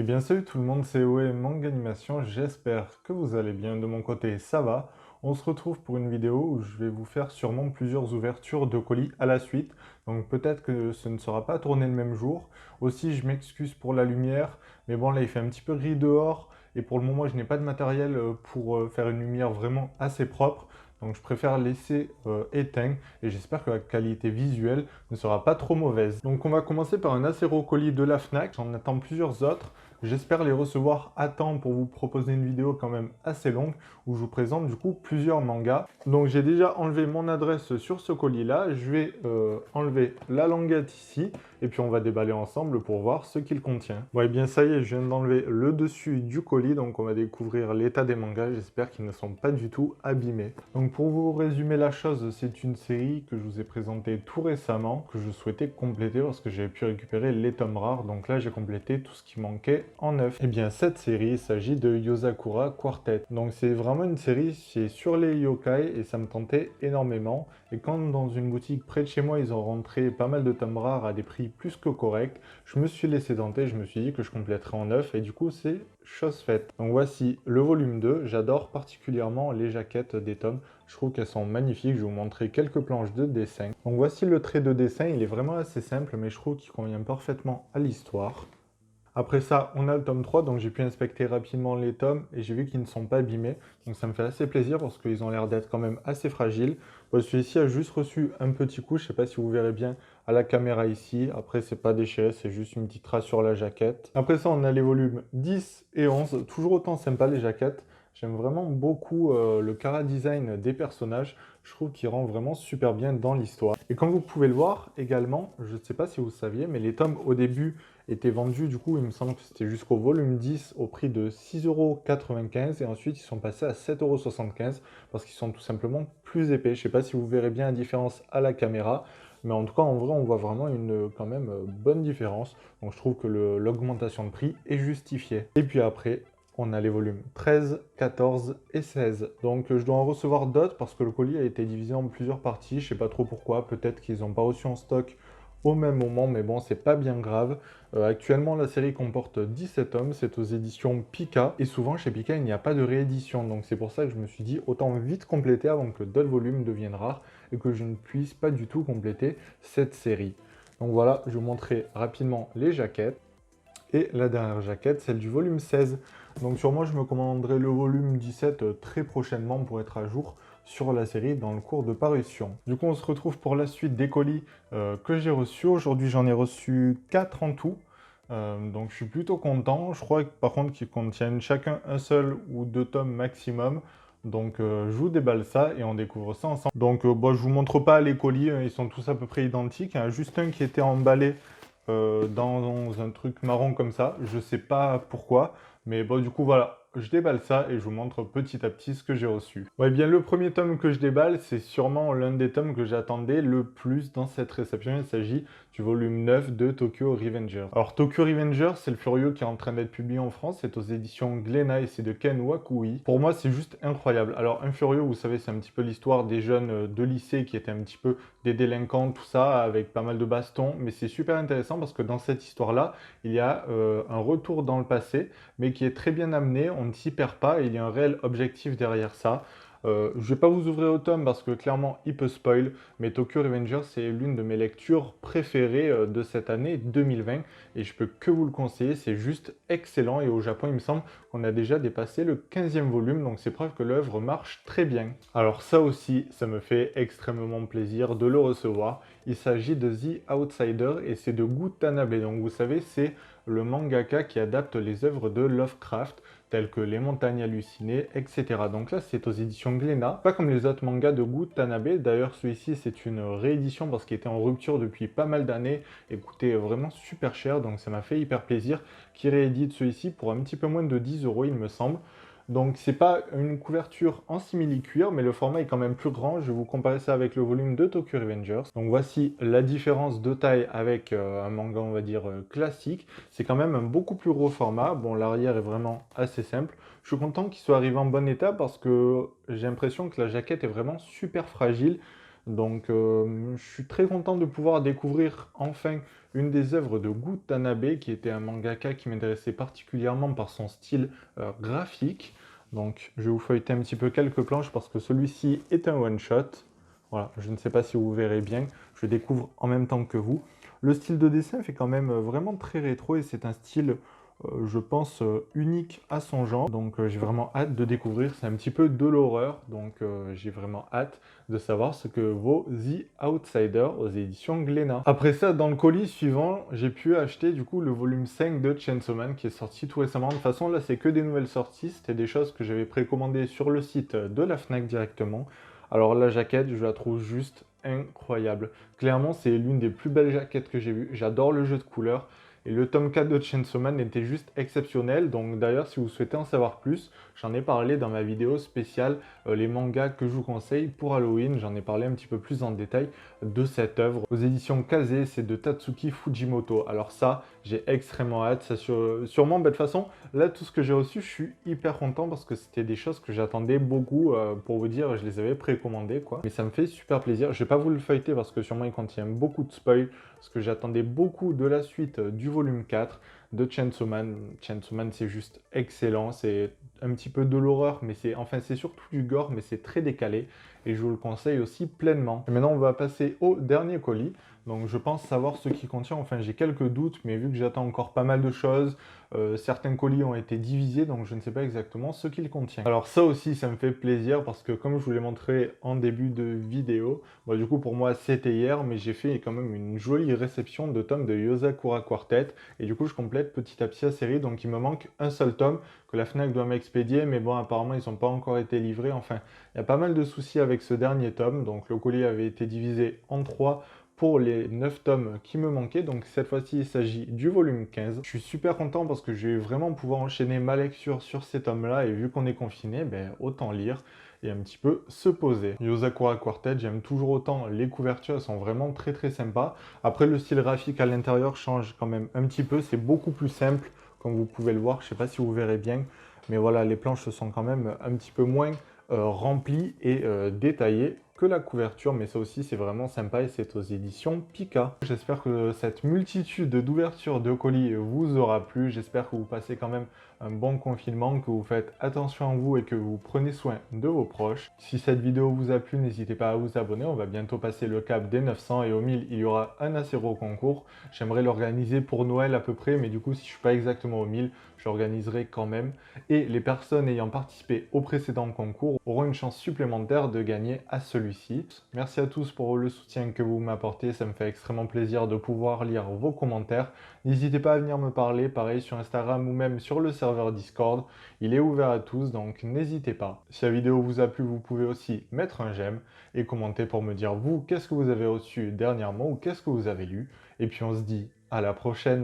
Eh bien salut tout le monde, c'est Oe Manga Animation, j'espère que vous allez bien, de mon côté ça va. On se retrouve pour une vidéo où je vais vous faire sûrement plusieurs ouvertures de colis à la suite, donc peut-être que ce ne sera pas tourné le même jour. Aussi je m'excuse pour la lumière, mais bon là il fait un petit peu gris dehors, et pour le moment je n'ai pas de matériel pour faire une lumière vraiment assez propre, donc je préfère laisser éteint, et j'espère que la qualité visuelle ne sera pas trop mauvaise. Donc on va commencer par un acéro colis de la FNAC, j'en attends plusieurs autres. J'espère les recevoir à temps pour vous proposer une vidéo quand même assez longue où je vous présente du coup plusieurs mangas. Donc j'ai déjà enlevé mon adresse sur ce colis-là. Je vais enlever la languette ici et puis on va déballer ensemble pour voir ce qu'il contient. Bon et bien ça y est, je viens d'enlever le dessus du colis, donc on va découvrir l'état des mangas. J'espère qu'ils ne sont pas du tout abîmés. Donc pour vous résumer la chose, c'est une série que je vous ai présentée tout récemment, que je souhaitais compléter parce que j'avais pu récupérer les tomes rares. Donc là j'ai complété tout ce qui manquait en neuf. Et bien cette série, il s'agit de Yozakura Quartet. Donc c'est vraiment une série, c'est sur les yokai et ça me tentait énormément. Et quand dans une boutique près de chez moi, ils ont rentré pas mal de tomes rares à des prix plus que corrects, je me suis laissé tenter, je me suis dit que je compléterais en neuf et du coup c'est chose faite. Donc voici le volume 2, j'adore particulièrement les jaquettes des tomes, je trouve qu'elles sont magnifiques, je vais vous montrer quelques planches de dessin. Donc voici le trait de dessin, il est vraiment assez simple mais je trouve qu'il convient parfaitement à l'histoire. Après ça, on a le tome 3, donc j'ai pu inspecter rapidement les tomes et j'ai vu qu'ils ne sont pas abîmés. Donc ça me fait assez plaisir parce qu'ils ont l'air d'être quand même assez fragiles. Bon, celui-ci a juste reçu un petit coup, je ne sais pas si vous verrez bien à la caméra ici. Après, c'est pas déchiré, c'est juste une petite trace sur la jaquette. Après ça, on a les volumes 10 et 11, toujours autant sympa les jaquettes. J'aime vraiment beaucoup le chara-design des personnages. Je trouve qu'il rend vraiment super bien dans l'histoire. Et comme vous pouvez le voir également, je ne sais pas si vous saviez, mais les tomes au début étaient vendus, du coup, il me semble que c'était jusqu'au volume 10 au prix de 6,95 € et ensuite ils sont passés à 7,75 € parce qu'ils sont tout simplement plus épais. Je ne sais pas si vous verrez bien la différence à la caméra, mais en tout cas, en vrai, on voit vraiment une quand même bonne différence. Donc je trouve que l'augmentation de prix est justifiée. Et puis après, on a les volumes 13, 14 et 16. Donc je dois en recevoir d'autres parce que le colis a été divisé en plusieurs parties. Je sais pas trop pourquoi. Peut-être qu'ils n'ont pas reçu en stock au même moment, mais bon, c'est pas bien grave. Actuellement, la série comporte 17 tomes, c'est aux éditions Pika, et souvent chez Pika, il n'y a pas de réédition, donc c'est pour ça que je me suis dit, autant vite compléter avant que d'autres volumes deviennent rares, et que je ne puisse pas du tout compléter cette série. Donc voilà, je vous montrerai rapidement les jaquettes. Et la dernière jaquette, celle du volume 16. Donc sûrement je me commanderai le volume 17 très prochainement pour être à jour sur la série dans le cours de parution. Du coup on se retrouve pour la suite des colis que j'ai reçus. Aujourd'hui j'en ai reçu 4 en tout. Donc je suis plutôt content. Je crois par contre qu'ils contiennent chacun un seul ou deux tomes maximum. Donc je vous déballe ça et on découvre ça ensemble. Donc bon, je vous montre pas les colis, ils sont tous à peu près identiques. Il y en a juste un qui était emballé dans un truc marron comme ça. Je sais pas pourquoi, mais bon, du coup, voilà. Je déballe ça et je vous montre petit à petit ce que j'ai reçu. Ouais, bien, le premier tome que je déballe, c'est sûrement l'un des tomes que j'attendais le plus dans cette réception. Il s'agit du volume 9 de Tokyo Revengers. Alors, Tokyo Revengers, c'est le Furieux qui est en train d'être publié en France. C'est aux éditions Glénat et c'est de Ken Wakui. Pour moi, c'est juste incroyable. Alors, un Furieux, vous savez, c'est un petit peu l'histoire des jeunes de lycée qui étaient un petit peu des délinquants, tout ça, avec pas mal de bastons. Mais c'est super intéressant parce que dans cette histoire-là, il y a un retour dans le passé, mais qui est très bien amené. On ne s'y perd pas et il y a un réel objectif derrière ça. Je ne vais pas vous ouvrir au tome parce que clairement il peut spoil, mais Tokyo Revengers c'est l'une de mes lectures préférées de cette année 2020 et je peux que vous le conseiller, c'est juste excellent et au Japon il me semble qu'on a déjà dépassé le 15e volume, donc c'est preuve que l'œuvre marche très bien. Alors ça aussi, ça me fait extrêmement plaisir de le recevoir. Il s'agit de The Outsider et c'est de Gu Tanabe, donc vous savez c'est le mangaka qui adapte les œuvres de Lovecraft, telles que Les Montagnes Hallucinées, etc. Donc là, c'est aux éditions Glénat, pas comme les autres mangas de Gu Tanabe. D'ailleurs, celui-ci, c'est une réédition parce qu'il était en rupture depuis pas mal d'années et coûtait vraiment super cher, donc ça m'a fait hyper plaisir qu'il réédite celui-ci pour un petit peu moins de 10 euros, il me semble. Donc c'est pas une couverture en simili-cuir, mais le format est quand même plus grand. Je vais vous comparer ça avec le volume de Tokyo Revengers. Donc voici la différence de taille avec un manga, on va dire, classique. C'est quand même un beaucoup plus gros format. Bon, l'arrière est vraiment assez simple. Je suis content qu'il soit arrivé en bon état parce que j'ai l'impression que la jaquette est vraiment super fragile. Donc je suis très content de pouvoir découvrir enfin une des œuvres de Gu Tanabe, qui était un mangaka qui m'intéressait particulièrement par son style graphique. Donc je vais vous feuilleter un petit peu quelques planches parce que celui-ci est un one-shot. Voilà, je ne sais pas si vous verrez bien, je découvre en même temps que vous. Le style de dessin fait quand même vraiment très rétro et c'est un style, je pense, unique à son genre. Donc j'ai vraiment hâte de découvrir, c'est un petit peu de l'horreur, donc j'ai vraiment hâte de savoir ce que vaut The Outsider aux éditions Glénat. Après ça, dans le colis suivant, j'ai pu acheter du coup le volume 5 de Chainsaw Man qui est sorti tout récemment. De toute façon, là, c'est que des nouvelles sorties, c'était des choses que j'avais précommandées sur le site de la Fnac directement. Alors la jaquette, je la trouve juste incroyable. Clairement, c'est l'une des plus belles jaquettes que j'ai vues. J'adore le jeu de couleurs. Et le tome 4 de Chainsaw Man était juste exceptionnel. Donc d'ailleurs, si vous souhaitez en savoir plus, j'en ai parlé dans ma vidéo spéciale les mangas que je vous conseille pour Halloween. J'en ai parlé un petit peu plus en détail de cette œuvre. Aux éditions Kaze, c'est de Tatsuki Fujimoto. Alors ça, j'ai extrêmement hâte. Ça sûrement, de toute façon, là, tout ce que j'ai reçu, je suis hyper content parce que c'était des choses que j'attendais beaucoup. Pour vous dire, je les avais précommandées, quoi. Mais ça me fait super plaisir. Je vais pas vous le feuilleter parce que sûrement il contient beaucoup de spoil. Parce que j'attendais beaucoup de la suite du volume 4 de Chainsaw Man. Chainsaw Man, c'est juste excellent. C'est un petit peu de l'horreur, mais c'est surtout du gore, mais c'est très décalé. Et je vous le conseille aussi pleinement. Et maintenant, on va passer au dernier colis. Donc, je pense savoir ce qu'il contient. Enfin, j'ai quelques doutes, mais vu que j'attends encore pas mal de choses, certains colis ont été divisés, donc je ne sais pas exactement ce qu'il contient. Alors ça aussi, ça me fait plaisir parce que comme je vous l'ai montré en début de vidéo, bon, du coup pour moi c'était hier, mais j'ai fait quand même une jolie réception de tomes de Yozakura Quartet, et du coup je complète petit à petit la série, donc il me manque un seul tome que la Fnac doit m'expédier, mais bon apparemment ils n'ont pas encore été livrés. Enfin, il y a pas mal de soucis avec ce dernier tome, donc le colis avait été divisé en 3 pour les 9 tomes qui me manquaient. Donc cette fois-ci, il s'agit du volume 15. Je suis super content parce que je vais vraiment pouvoir enchaîner ma lecture sur ces tomes-là. Et vu qu'on est confiné, ben, autant lire et un petit peu se poser. Yozakura Quartet, j'aime toujours autant les couvertures, elles sont vraiment très très sympas. Après, le style graphique à l'intérieur change quand même un petit peu. C'est beaucoup plus simple, comme vous pouvez le voir. Je ne sais pas si vous verrez bien. Mais voilà, les planches sont quand même un petit peu moins remplies et détaillées que la couverture, mais ça aussi c'est vraiment sympa et c'est aux éditions Pika. J'espère que cette multitude d'ouvertures de colis vous aura plu, j'espère que vous passez quand même un bon confinement, que vous faites attention à vous et que vous prenez soin de vos proches. Si cette vidéo vous a plu, n'hésitez pas à vous abonner, on va bientôt passer le cap des 900 et au 1000 il y aura un assez gros concours. J'aimerais l'organiser pour Noël à peu près, mais du coup si je suis pas exactement au 1000, je l'organiserai quand même. Et les personnes ayant participé au précédent concours auront une chance supplémentaire de gagner à celui-ci. Merci à tous pour le soutien que vous m'apportez, ça me fait extrêmement plaisir de pouvoir lire vos commentaires. N'hésitez pas à venir me parler, pareil sur Instagram ou même sur le serveur Discord. Il est ouvert à tous, donc n'hésitez pas. Si la vidéo vous a plu, vous pouvez aussi mettre un j'aime et commenter pour me dire vous, qu'est-ce que vous avez reçu dernièrement ou qu'est-ce que vous avez lu. Et puis on se dit à la prochaine.